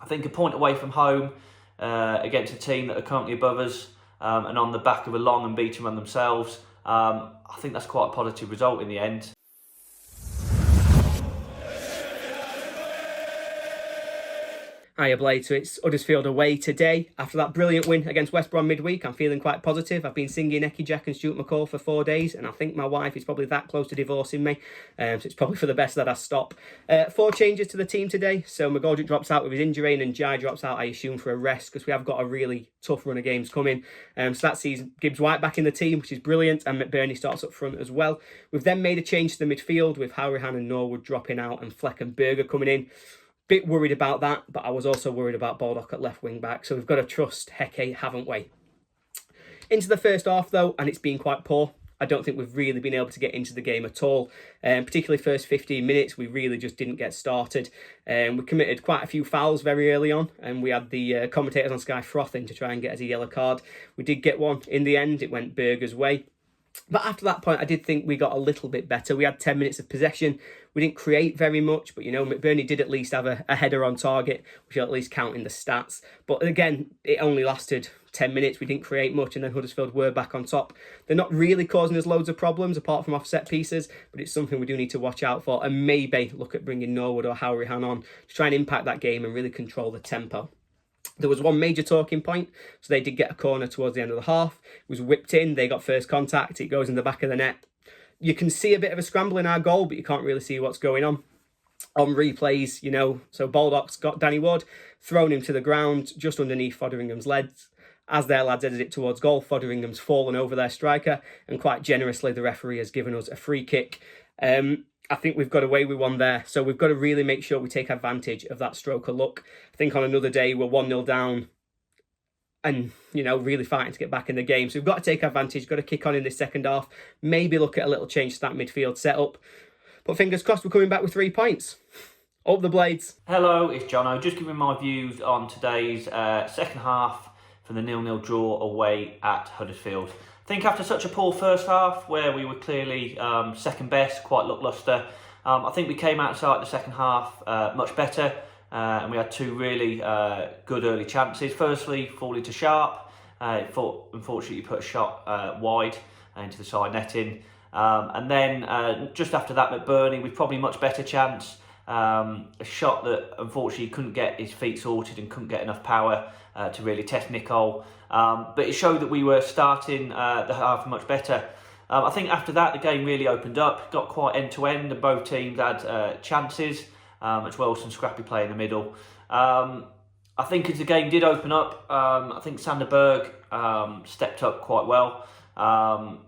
I think a point away from home against a team that are currently above us and on the back of a long and beaten run themselves, I think that's quite a positive result in the end. Hiya Blade, so it's Huddersfield away today. After that brilliant win against West Brom midweek, I'm feeling quite positive. I've been singing Ecky Jack and Stuart McCall for 4 days, and I think my wife is probably that close to divorcing me, so it's probably for the best that I stop. 4 changes to the team today, so McGoldrick drops out with his injury, and Jai drops out, I assume, for a rest, because we have got a really tough run of games coming. So that sees Gibbs White back in the team, which is brilliant, and McBurney starts up front as well. We've then made a change to the midfield, with Hourihane and Norwood dropping out, and Fleck and Berger coming in. Bit worried about that, but I was also worried about Baldock at left wing back, so we've got to trust Heke, haven't we? Into the first half though, and it's been quite poor. I don't think we've really been able to get into the game at all. Particularly first 15 minutes, we really just didn't get started. We committed quite a few fouls very early on, and we had the commentators on Sky frothing to try and get us a yellow card. We did get one in the end, it went Berger's way. But after that point, I did think we got a little bit better. We had 10 minutes of possession. We didn't create very much, but, McBurney did at least have a header on target, which will at least count in the stats. But again, it only lasted 10 minutes. We didn't create much, and then Huddersfield were back on top. They're not really causing us loads of problems, apart from offset pieces, but it's something we do need to watch out for, and maybe look at bringing Norwood or Hourihane on to try and impact that game and really control the tempo. There was one major talking point, so they did get a corner towards the end of the half. It was whipped in, they got first contact, it goes in the back of the net. You can see a bit of a scramble in our goal, but you can't really see what's going on replays, So Baldock's got Danny Ward, thrown him to the ground just underneath Fotheringham's legs. As their lads headed it towards goal, Fotheringham's fallen over their striker, and quite generously the referee has given us a free kick. I think we've got away with one there, so we've got to really make sure we take advantage of that stroke of luck. I think on another day we're 1-0 down and, really fighting to get back in the game. So we've got to take advantage, got to kick on in this second half, maybe look at a little change to that midfield setup. But fingers crossed we're coming back with 3 points. Up the Blades. Hello, it's Jono, just giving my views on today's second half for the 0-0 draw away at Huddersfield. I think after such a poor first half, where we were clearly second best, quite lacklustre, I think we came outside the second half much better, and we had 2 really good early chances. Firstly, falling to Sharp, unfortunately put a shot wide into the side netting, and then just after that, McBurney with probably much better chance. A shot that unfortunately couldn't get his feet sorted and couldn't get enough power to really test Nicole. But it showed that we were starting the half much better. I think after that the game really opened up, got quite end-to-end, and both teams had chances, as well as some scrappy play in the middle. I think as the game did open up, I think Sander Berg stepped up quite well.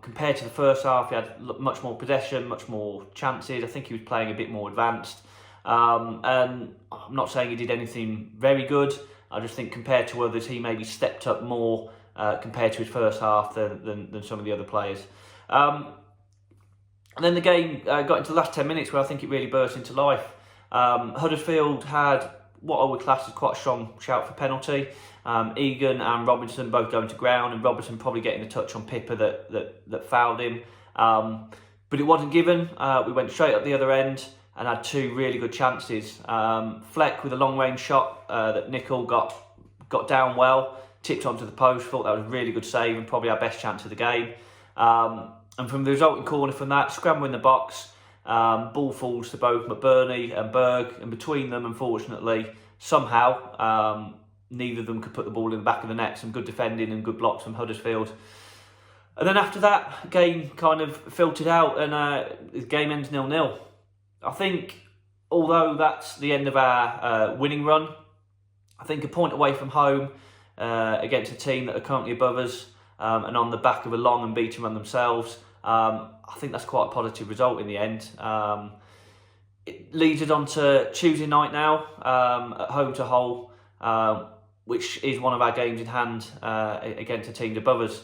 Compared to the first half, he had much more possession, much more chances. I think he was playing a bit more advanced. And I'm not saying he did anything very good. I just think compared to others, he maybe stepped up more compared to his first half than some of the other players. And then the game got into the last 10 minutes where I think it really burst into life. Huddersfield had what I would class as quite a strong shout for penalty. Egan and Robinson both going to ground, and Robinson probably getting a touch on Pippa that fouled him. But it wasn't given. We went straight up the other end and had 2 really good chances. Fleck with a long-range shot that Nicol got down well, tipped onto the post. Thought that was a really good save and probably our best chance of the game. And from the resulting corner from that, scramble in the box, ball falls to both McBurney and Berg, and between them, unfortunately, somehow, neither of them could put the ball in the back of the net. Some good defending and good blocks from Huddersfield. And then after that, game kind of filtered out, and the game ends 0-0. I think, although that's the end of our winning run, I think a point away from home against a team that are currently above us and on the back of a long and beaten run themselves, I think that's quite a positive result in the end. It leads us on to Tuesday night now at home to Hull, which is one of our games in hand against a team above us.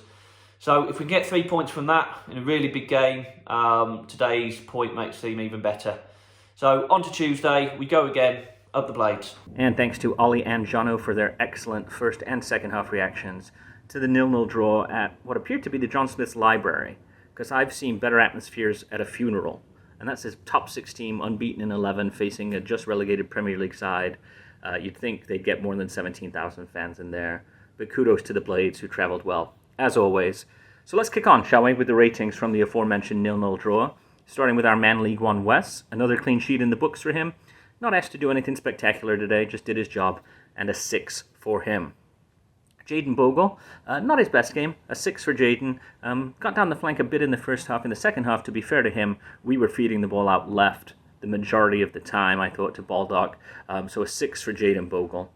So if we can get 3 points from that in a really big game, today's point makes it seem even better. So on to Tuesday, we go again, up the Blades. And thanks to Ollie and Jono for their excellent first and second half reactions to the 0-0 draw at what appeared to be the John Smith's Library, because I've seen better atmospheres at a funeral. And that's his top 6 team, unbeaten in 11, facing a just relegated Premier League side. You'd think they'd get more than 17,000 fans in there, but kudos to the Blades, who travelled well, as always. So let's kick on, shall we, with the ratings from the aforementioned 0-0 draw. Starting with our man League One Wes, another clean sheet in the books for him. Not asked to do anything spectacular today, just did his job, and a 6 for him. Jayden Bogle, not his best game, a 6 for Jayden. Got down the flank a bit in the first half. In the second half, to be fair to him, we were feeding the ball out left the majority of the time, I thought, to Baldock. So a 6 for Jayden Bogle.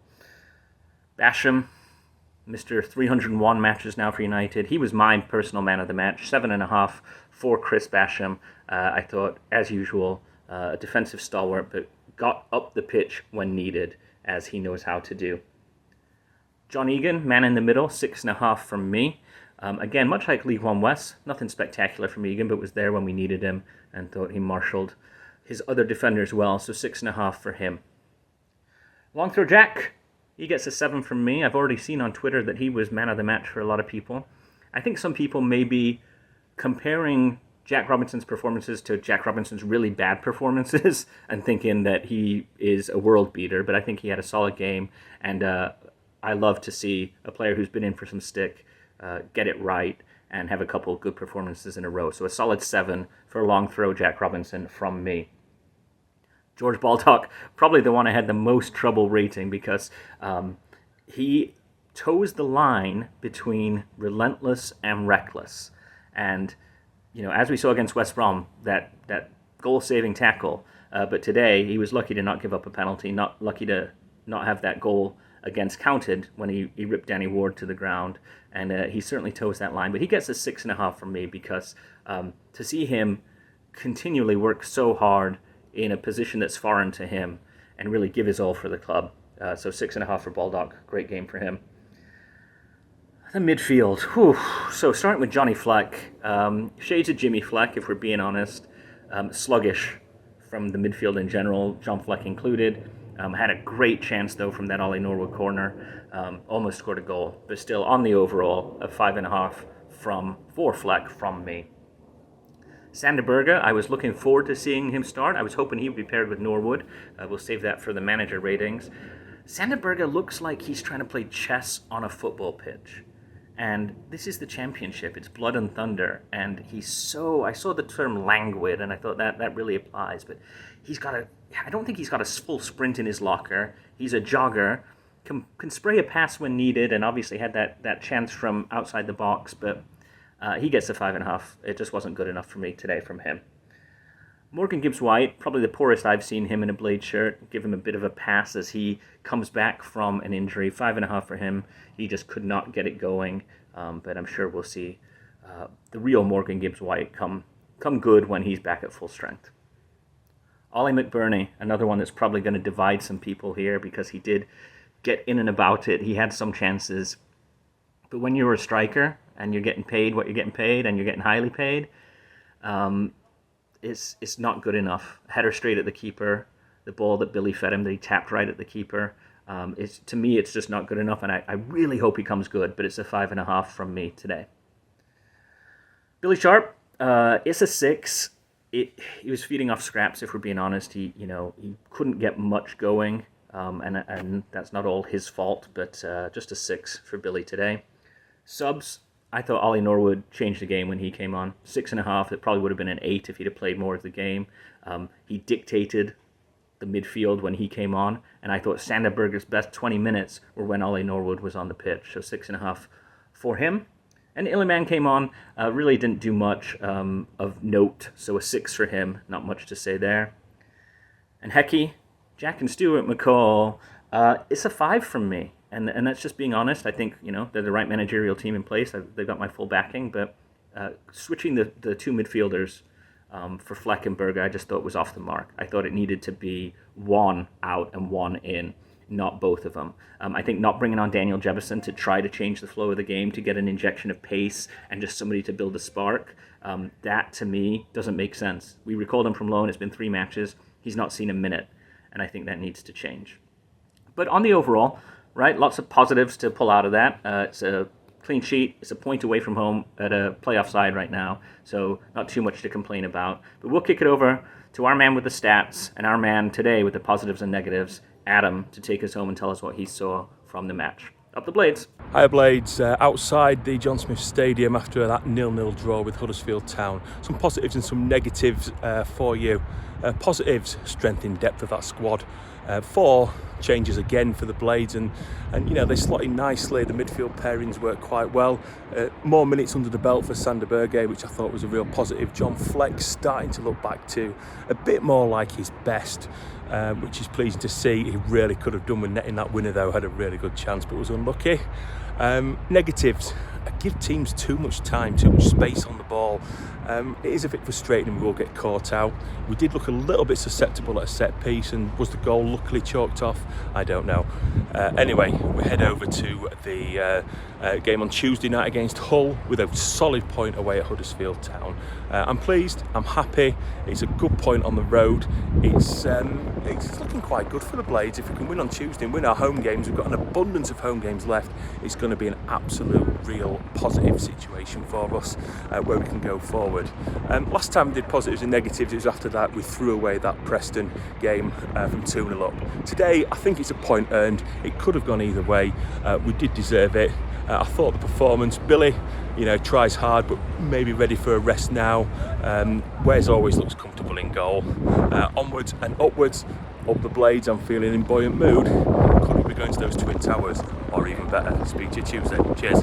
Basham, Mr. 301 matches now for United. He was my personal man of the match, 7.5 for Chris Basham. I thought, as usual, a defensive stalwart, but got up the pitch when needed, as he knows how to do. John Egan, man in the middle, 6.5 from me. Again, much like League One West, nothing spectacular from Egan, but was there when we needed him, and thought he marshalled his other defenders well, so 6.5 for him. Long throw Jack, he gets a 7 from me. I've already seen on Twitter that he was man of the match for a lot of people. I think some people may be comparing Jack Robinson's performances to Jack Robinson's really bad performances and thinking that he is a world beater, but I think he had a solid game, and I love to see a player who's been in for some stick get it right and have a couple of good performances in a row. So a solid 7 for long throw Jack Robinson from me. George Baldock, probably the one I had the most trouble rating because he toes the line between relentless and reckless. And, you know, as we saw against West Brom, that goal-saving tackle, but today he was lucky to not give up a penalty, not lucky to not have that goal against counted when he ripped Danny Ward to the ground, and he certainly toes that line. But he gets a 6.5 from me because to see him continually work so hard in a position that's foreign to him and really give his all for the club. So 6.5 for Baldock, great game for him. The midfield, so starting with Johnny Fleck, shades of Jimmy Fleck if we're being honest, sluggish from the midfield in general, John Fleck included. Had a great chance though from that Ollie Norwood corner, almost scored a goal, but still on the overall a 5.5 for Fleck from me. Sander Berge, I was looking forward to seeing him start. I was hoping he would be paired with Norwood. We'll save that for the manager ratings. Sander Berge looks like he's trying to play chess on a football pitch. And this is the championship. It's blood and thunder. And I saw the term languid, and I thought that really applies. But I don't think he's got a full sprint in his locker. He's a jogger, can spray a pass when needed, and obviously had that chance from outside the box. But he gets a 5.5. It just wasn't good enough for me today from him. Morgan Gibbs-White, probably the poorest I've seen him in a Blade shirt. Give him a bit of a pass as he comes back from an injury. 5.5 for him. He just could not get it going. But I'm sure we'll see the real Morgan Gibbs-White come good when he's back at full strength. Ollie McBurney, another one that's probably going to divide some people here because he did get in and about it. He had some chances. But when you're a striker and you're getting paid what you're getting paid and you're getting highly paid, it's not good enough. Header straight at the keeper, the ball that Billy fed him that he tapped right at the keeper. To me, it's just not good enough, and I really hope he comes good, but it's a 5.5 from me today. Billy Sharp, it's a 6. He was feeding off scraps, if we're being honest. He couldn't get much going, and that's not all his fault, but just a 6 for Billy today. Subs, I thought Ollie Norwood changed the game when he came on. 6.5, it probably would have been an 8 if he'd have played more of the game. He dictated the midfield when he came on, and I thought Sander Berge's best 20 minutes were when Ollie Norwood was on the pitch, so 6.5 for him. And Iliman came on, really didn't do much of note, so a 6 for him, not much to say there. And Hecky, Jack and Stuart McCall, it's a 5 from me. And that's just being honest. I think, they're the right managerial team in place. They've got my full backing. But switching the two midfielders for Fleck and Berge, I just thought was off the mark. I thought it needed to be one out and one in, not both of them. I think not bringing on Daniel Jefferson to try to change the flow of the game, to get an injection of pace and just somebody to build a spark, that to me doesn't make sense. We recalled him from loan. It's been 3 matches. He's not seen a minute. And I think that needs to change. But on the overall, right, lots of positives to pull out of that. It's a clean sheet. It's a point away from home at a playoff side right now, so not too much to complain about. But we'll kick it over to our man with the stats and our man today with the positives and negatives, Adam to take us home and tell us what he saw from the match. Up the Blades. Hi Blades, outside the John Smith Stadium after that 0-0 draw with Huddersfield Town. Some positives and some negatives for you. Positives, strength in depth of that squad. 4 changes again for the Blades, and you know, they slot in nicely. The midfield pairings work quite well. More minutes under the belt for Sander Berge, which I thought was a real positive. John Fleck starting to look back to a bit more like his best, which is pleasing to see. He really could have done with netting that winner though, had a really good chance but was unlucky. Negatives, give teams too much time, too much space on the ball. It is a bit frustrating and we will get caught out. We did look a little bit susceptible at a set piece, and was the goal luckily chalked off? I don't know. Anyway, we head over to the game on Tuesday night against Hull with a solid point away at Huddersfield Town. I'm pleased, I'm happy. It's a good point on the road. It's looking quite good for the Blades. If we can win on Tuesday and win our home games, we've got an abundance of home games left. It's going to be an absolute, real positive situation for us where we can go forward. Last time we did positives and negatives, it was after that we threw away that Preston game from 2-0 up. Today, I think it's a point earned. It could have gone either way. We did deserve it. I thought the performance, Billy, you know, tries hard, but maybe ready for a rest now. Wes always looks comfortable in goal. Onwards and upwards. Up the Blades, I'm feeling in buoyant mood. Could we be going to those Twin Towers, or even better? Speak to you Tuesday. Cheers.